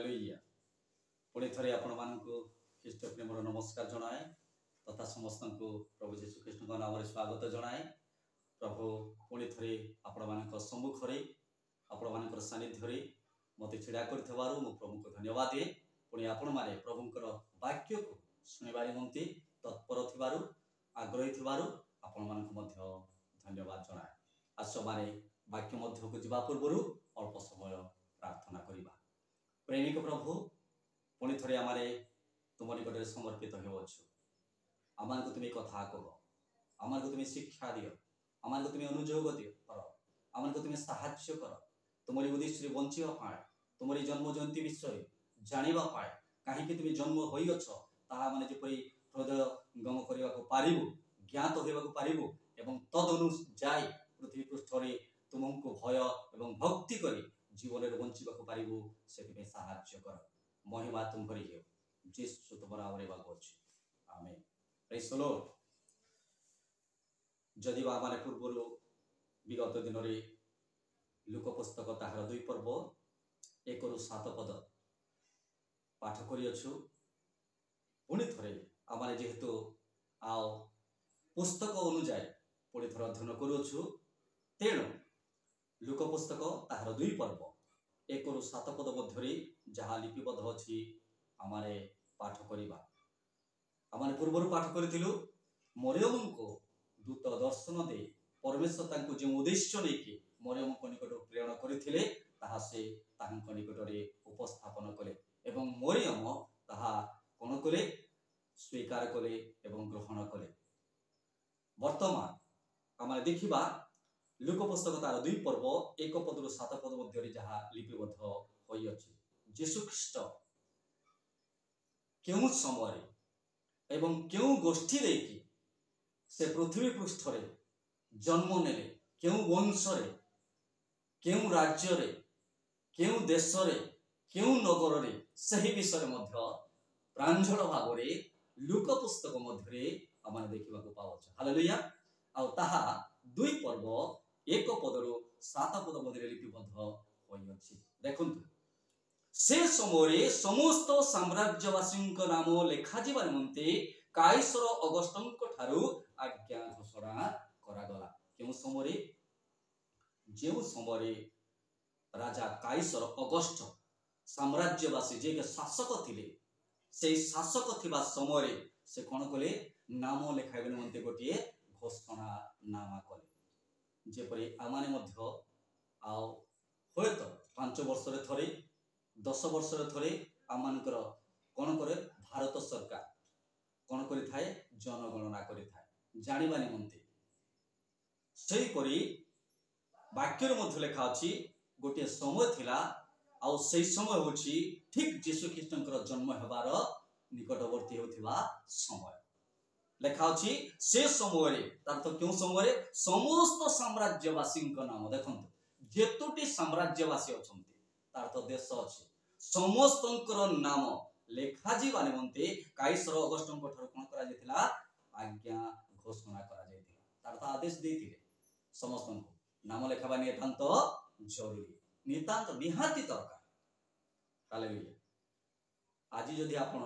Hallelujah पुणी थे आपण मानक ख्रीष्ट प्रेमर नमस्कार जनाए तथा समस्त को प्रभु यीशु कृष्ण नाम स्वागत जनाए। प्रभु पुणी थे आपण मान सम्मुखें आपण मान सानिध्य मत छिड़ा कर प्रभु को धन्यवाद दिए। पुणी आपण मैंने प्रभुंर वाक्य को शुणवा निमंती तत्पर थी आग्रही आपण मान धन्यवाद जनाए। आस माने वाक्य मध्य को जावा पूर्व अल्प समय प्रार्थना करवा। प्रेमिक प्रभु पुणी थे आम तुम निकट समर्पित होछु। आम को तुम कथा कह, आम को तुम शिक्षा दियो, आम को तुम अनुयोग दियो कर, आम को तुम साहाय्य कर तुमरी उद्देश्य बंचा पाए तुमरी जन्म जयंती विषय जाना पाए कहीं तुम जन्म होइछ ताहा माने जेपरि हृदय गम करने को पारिबु ज्ञात होइबा को पारिबु एवं तद अनुଯାयी पृथ्वी पृष्ठ तुमको भय एवं भक्ति करी जीवन में बंचा को पारिबु से साहाय्य कर। महिमा तुम करी हो जीसु तुम नाम आमेन। Praise the Lord. जदि आम पूर्व विगत दिन में लुक पुस्तक ताहार 2 पर्व 1 ରୁ 7 पद पाठ करियछु। पुणी थे आम जेहेतु आओ पुस्तक अनुଯାयी पुणी थे अध्ययन करुछु तेणु लुक पुस्तक ताहार 2 पर्व 1 ରୁ 7 पद मध्य जहाँ लिपिबद्ध अच्छी आम पाठ करवा। आम पूर्व पाठ करूँ मरियम को दूत दर्शन दे परमेश्वर जो उद्देश्य नहीं मरियम को निकट प्रेरण करते से निकट उपस्थापन कले एवं मरियम ताहा कौन कले स्वीकार कले एवं ग्रहण कले। वर्तमान आम देखा लुक पुस्तक तार 2 पर्व 1 पद ରୁ 7 पद मध्य जहाँ लिपिबद्ध होई अछि यीशु ख्रीष्ट क्यों समय एवं क्यों गोष्ठी लेकी से पृथ्वी पृष्ठ रे जन्म नेले क्यों वंश रे क्यों राज्य रे क्यों देश रे क्यों नगर रे सही विषय मध्य प्रांजल भाव रे लुक पुस्तक मध्य आम देखा पाच। हालेलुया। आ ताहा 2 पर्व 1 पद ରୁ 7 पद मध्य लिपिबद्ध होई अछि। देखंतु से समय समस्त साम्राज्यवासी नाम लेखा जीवा निमंते काइसर अगस्टंक ठारू आज्ञा घोषणा करागला। क्यों समय जो समय राजा काइसर अगस्ट साम्राज्यवासी जे के शासक थिले से शासक थिबा समय से कौन कले नाम लेखाइबा निमंते गोटे घोषणा नामा कले। जेपरि आमाने मध्य आओ होय तो 5 वर्ष रे थरे 10 वर्ष रे थरे आमानकर कौन करे भारत सरकार कौन करि थाए जनगणना करि थाए जानिबा निमंते। सेही परि वाक्यर मध्य लेखा अछि गोटे समय थिला आ सेही समय होछि ठीक यीशु ख्रीष्टंकर जन्म हेबार निकटवर्ती होथिबा समय लेखा अछि। से समय तार तो क्यों समय समस्त साम्राज्यवासी नाम देखंतु जेतोटी साम्राज्यवासी अछंती तार तो देश अछि समस्तंकर नाम लेखा जीवा निमंते काइसर अगस्टंक ठार कोन करा जेथिला आज्ञा घोषणा करा जेथिला तार तो आदेश देथिले समस्त को नाम लेखाबा नितांत जरूरी नितांत निहाती दरकार। हालेलुया। आज जदि आपण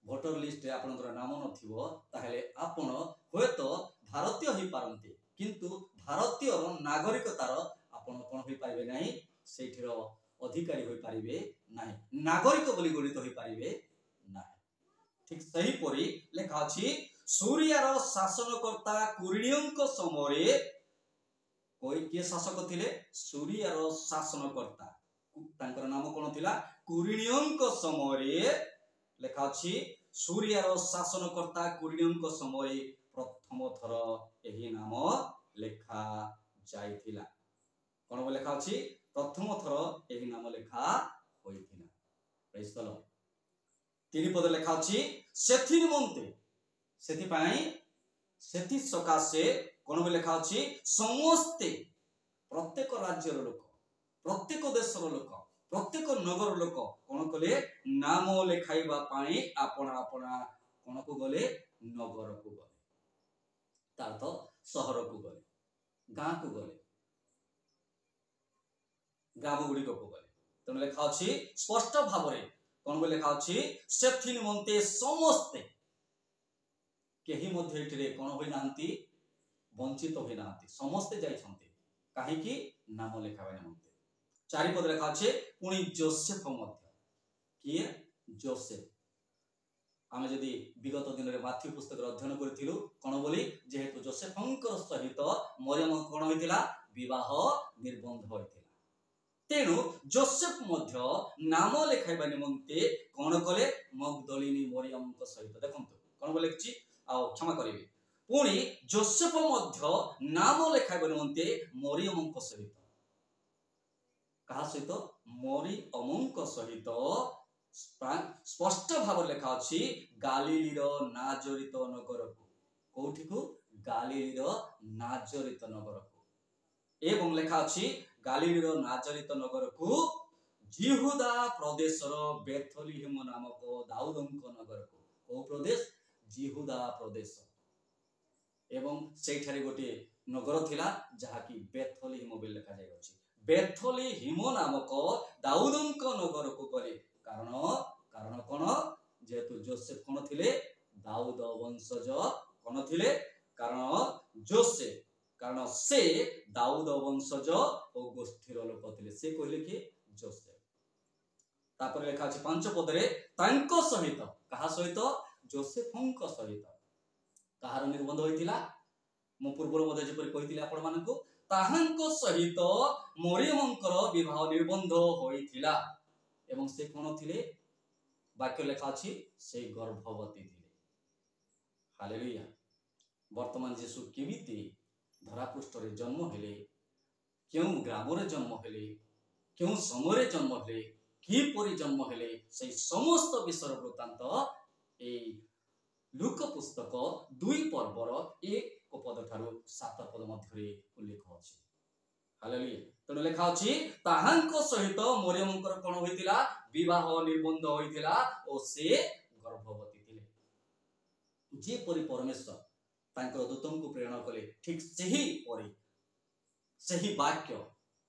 भोटर लिस्ट रे आपनकर नाम नथिबो ताहेले आपण होय तो भारतीय होई पारंते किंतु भारतीय नागरिकतार आपण कोन होई पारिबे नाही सेठिर अधिकारी होई पारिबे नाही नागरिक बोली गणित होई पारिबे नाही। ठीक सही परि लेखा अछि सूर्यर शासनकर्ता कुरिनियंक समय कोई के शासक थिले सूर्यर शासनकर्ता तांकर नाम कोन थिला कुरिनियंक समय लेखा अछि सूर्यर शासनकर्ता कुरिनियंक समय प्रथम थर एही नाम लेखा जाइथिला। कोन बो लेखा अछि प्रथम थर एही नाम लेखा होइथिला। Praise the Lord. 3 पद लेखा अछि सेथि निमंते सेथि पई सेथि सकाशे कोन बो लेखा अछि समस्त प्रत्येक राज्यर लोक प्रत्येक देशर लोक प्रत्येक नगर लोक कौन कले नाम लेखाइबा पाई आपना आपना कौन को गले नगर को गले तार तो सहर को गले गाँ को गले ग्राम गुड़ी को गले तेणु लेखा अच्छी स्पष्ट भाव में कौन लेखा अच्छी से निमंते समस्ते कहीं कौन होना वंचित होना समस्ते जाइछन्ते कहीं नाम लेखा निमंते। चारिपद लेखा अच्छे पुणी जोसेफ किए जोसेफ आम जदि विगत दिन में माथ्यू पुस्तक अध्ययन करूँ कौन बोली जेहेतु जोसेफर सहित मरियम कौन होता विवाह निर्बंध होता तेणु जोसेफ नाम लेखाइबा निमंते कौन कले मगदलिनी मरियम सहित देखो कौन बोले क्षमा करेंगे पुणी जोसेफ नाम लेखाइबा निमंते मरियम सहित कहा सहित मरियम सहित स्पष्ट भाव लेखा अच्छी गालीलीर नाजरित नगर को कौटी को गालीलीर नाजरित नगर को एवं लेखा अच्छी गालीलीर नाजरित नगर को जिहुदा प्रदेश बेथलीहेम नामक दाऊदंक नगर को कौ प्रदेश जिहुदा प्रदेश एवं सेठारे गोटे नगर थिला जहाँकि बेथलीहेम बोली लेखा जाय अछि बेथलीहेम नामक दाऊदंक नगर को गले कारण कारण कौन जेहेतु जोसेफ कौन थिले दाऊद वंशज कौन थिले कारण जोसेफ कारण से दाऊद वंशज और गोष्ठीर लोक थिले से कहले कि जोसेफ तापर लेखा अछि 5 पदरे तांको सहित कहा सहित जोसेफंक सहित कहार निर्बंध होइतिला मु पूर्व मध्ये जेपरि कहितिला आपण मानकु ताहांको सहित मरियमंकर विवाह निर्बंध होइतिला एवं से कौन थिले वाक्य लेखा अच्छी से गर्भवती थिले। हालेलुया। वर्तमान जीशु केमिति धरापृष्ठ रे जन्म हेले क्यों ग्राम रे जन्म हेले क्यों समय जन्म हेले किपरि जन्म हेले से समस्त विषय वृत्तांत ए लूक पुस्तक 2 पर्वर 1 पद ठारू 7 पद मध्य उल्लेख अछि। हालेलुया। तेणु लेखा अच्छी ताहांको सहित मरियमंकर कौन होइतिला विवाह निर्बंध होइतिला और से गर्भवती थिले जे परि परमेश्वर तांकर दूतन को प्रेरणा कले ठीक सही परि सही वाक्य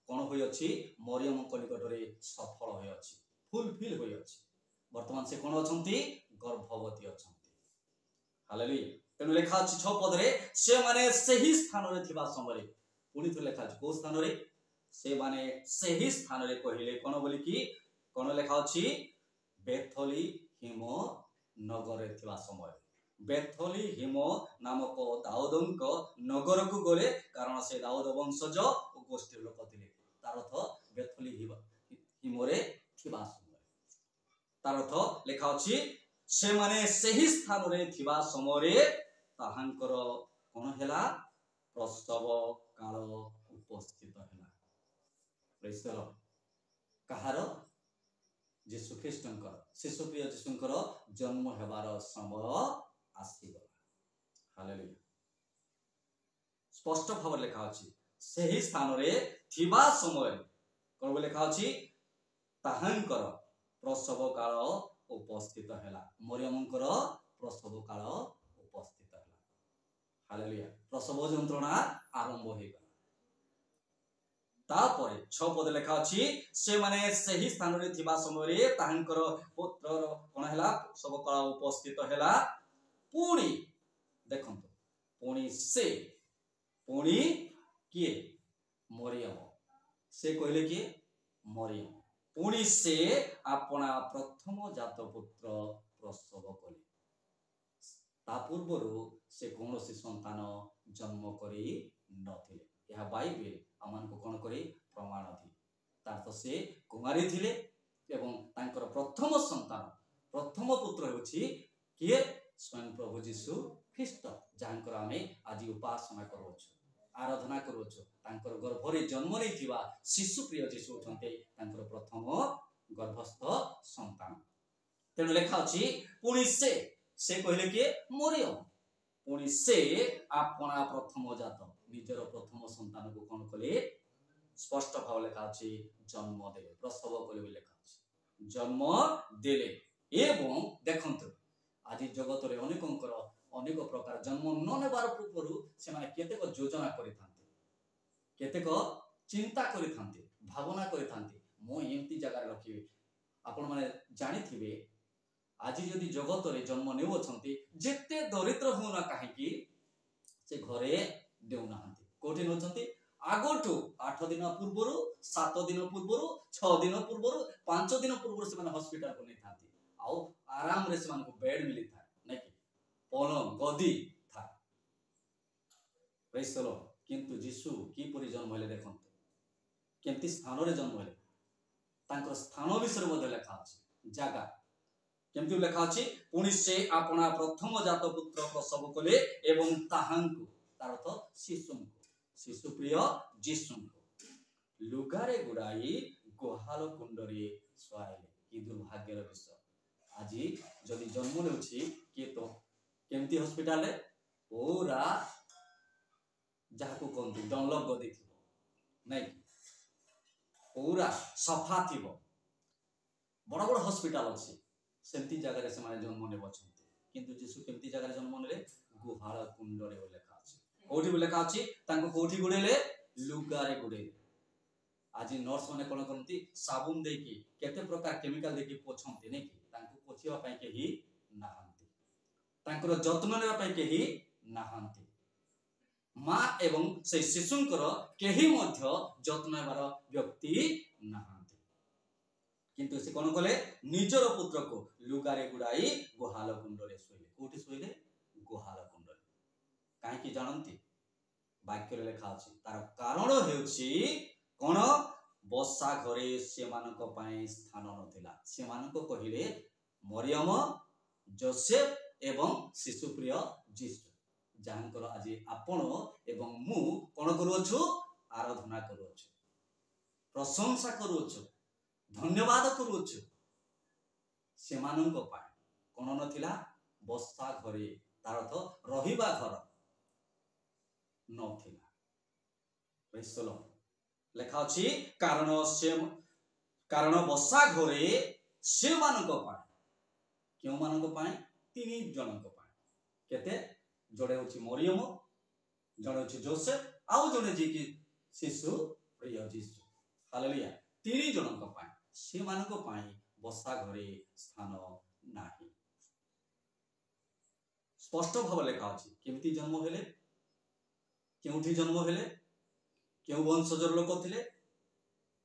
कौन होई अछि मरियमंक निकट रे सफल होई अछि फुलफिल होई अछि वर्तमान से कौन अछंती गर्भवती अछंती। हालेलुया। तेणु लेखा अछि 6 पद रे से माने सही स्थान रे थिबा समय पुणी तो लेखा अछि को स्थान रे से माने सही स्थान रे कहिले कौन बोली कि कौन लेखा अछि बेथलीहेम नगर रे थिबा समय बेथलीहेम नामक दाऊदंक नगर को गले कारण से दाऊद वंशज और गोष्ठी लोक थिले तार अर्थ बेथलीहेम रे थिबा समय तार अर्थ लेखा अछि से माने सही स्थान रे थिबा समय रे ताहांकर कोन हेला प्रसव काल उपस्थित हेला। Praise the Lord. कहार यीशु ख्रीष्टंकर शिशुप्रिय यीशुंकर जन्म हेबार समय आसीगला। हालेलुया। स्पष्ट भाव लेखा अछि सही स्थान रे थिबा समय कोन लेखा अछि ताहांकर प्रसव काल उपस्थित हेला मरियमंकर प्रसव काल उपस्थित हेला। हालेलुया। प्रसव यंत्रणा आरंभ हो गला तापर 6 पद लेखा अछि से माने सही स्थान रे थिबा समय रे ताहांकर पुत्र कोन हेला सब काल उपस्थित हेला पुणी देखंतो पुणी से पुणी किए मरियम से कहले कि मरियम पुणी से अपना प्रथम जात पुत्र प्रसव कले ता पूर्व से कौन सी संतान जन्म करी नथिले यह बाइबल आमान को कौन करी प्रमाण थी तार तो से कुमारी थिले एवं तांकर प्रथम संतान प्रथम पुत्र होछि किए स्वयं प्रभु यीशु ख्रीष्ट जानकर आमे आज उपासना करूछु आराधना करूछु तांकर गर्भ रे जन्म नै थिबा शिशु प्रिय यीशु छन्ते तांकर प्रथम गर्भस्थ संतान। तेणु लेखा अछि पुणी से कहले कि मरियम पुणी से अपना प्रथम जात निजर प्रथम संतान को कौन कले स्पष्ट भाव लेखा अछि जन्म देले प्रसव कले लेखा अछि जन्म देले एवं देखंतु आज जगत रे अनेकंकर अनेक प्रकार जन्म न नेबार पूर्व से माने केतेक योजना करिथांते केतेक चिंता करिथांते भावना करिथांते मु एमती जगह रखिबे आपण माने जानिथिबे आज जदि जगत रे जन्म नेउ अछंती जेते दरिद्र हो ना काहेकि से घरे देउना हंती कोठी नोचंती आगोटू 8 दिन पूर्वरु 7 दिन पूर्वरु 6 दिन पूर्वरु 5 दिन पूर्वरु से माने हॉस्पिटल को नै थांती आउ आराम रे से मानको बेड मिली था नै कि पलंग गदी था प्रेज द लॉर्ड किंतु यीशु की परि जन्म हेले देखंतु केमती स्थान रे जन्म हेले तांकर स्थान विषय मध्ये लेखा अछि जागा केमती लेखा अछि पुनि से आपना प्रथम जात पुत्र प्रसव कले एवं ताहांकु तार अर्थ शिशु प्रिय यीशु लुगारे गुड़ाई गुहाल कुंडरे सुआइले कि दुर्भाग्यर विषय आज जदि जन्म नेउछि कि तो केमती हॉस्पिटल रे पूरा जाको कोंती डनलप गदी थिबो नै पूरा सफा थिबो बड़ बड़ हॉस्पिटल अछि सेमती जगह रे से माने जन्म नेबो छथि किंतु यीशु केमती जगह रे जन्म नेले गुहाल कुंडरे लेखा अछि कोठी लेखा अछि तांको कोठी गुडेले लुगारे गुडेले आज नर्स माने कोन करंती साबुन देकी केते प्रकार केमिकल देकी पोछंती नै कि तांको पोछिवा पई केही नाहंती तांकर जत्न नेबा पई केही नाहंती मां एवं से शिशुंकर केही मध्य जत्न नेबार व्यक्ति नाहंती किंतु से कोन कले निजर पुत्र को लुगारे गुडाई गुहाल कुंडरे सोइले कोठी सोइले गुहाल कुंडरे काहे कि जानंती वाक्य रे लेखा अछि तार कारण हेउछि कोन बसा घरे से मानको पई स्थान नथिला से मानको कहिले मरियम जोसेफ एवं शिशुप्रिय यीशु जानकर आज आपण एवं मु कोन करूछु आराधना करूछु प्रशंसा करूछु धन्यवाद करूछु से मानको पई कोन नथिला बसा घरे तार अर्थ रहिबा घर नथिला प्रेज द लॉर्ड लेखा अछि कारण बसा घरे से मानको पई केउ मानको पई तीन जननको पई केते जोड़े होछि मरियम जणे होछि जोसेफ आउ जणे जे कि शिशु प्रिय यीशु हालेलुया तीन जननको पई से मानको पई बसा घरे स्थान नाही स्पष्ट भाव लेखा अछि केमती जन्म हेले केउठी जन्म हेले केउ वंशजर लोक थिले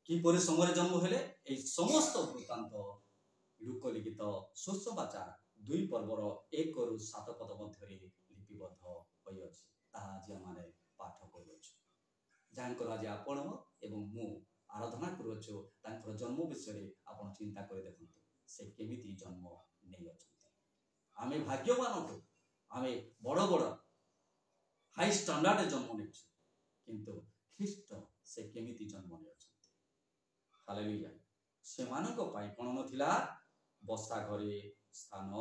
कि परि समय जन्म हेले ए समस्त वृत्तांत लोकलिखित सुसमाचार 2 पर्वर 1 रु 7 पद मध्य लिपिबद्ध होई अछि ताहा जे माने पाठ करूछु जानकर आज आपण एवं मु आराधना करूछु तांकर जन्म विषय आपण चिंता करे देखंतु से केमिति जन्म नै अछि आमे भाग्यवान होतो आमे बड़ बड़ हाई स्टैंडर्ड जन्म नै किंतु ख्रीष्ट से केमिति जन्म नै अछि हालेलुया से मानको पाई कोन नथिला बसा घरे स्थान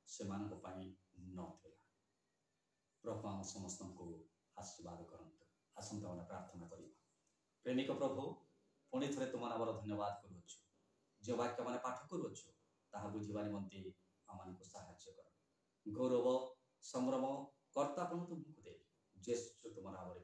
से मानको पाई नथिला प्रभु हम समस्त को आशीर्वाद करंतु आसंता हम प्रार्थना करिबा प्रेमिक प्रभु पुणी थरे तुमार आवर धन्यवाद करूछु जे वाक्य माने पाठ करूछु ताहा बुझिबा निमंते हमन को सहायता कर गौरव संभ्रम कर्ता तुमको दे जेसु तुमार आवर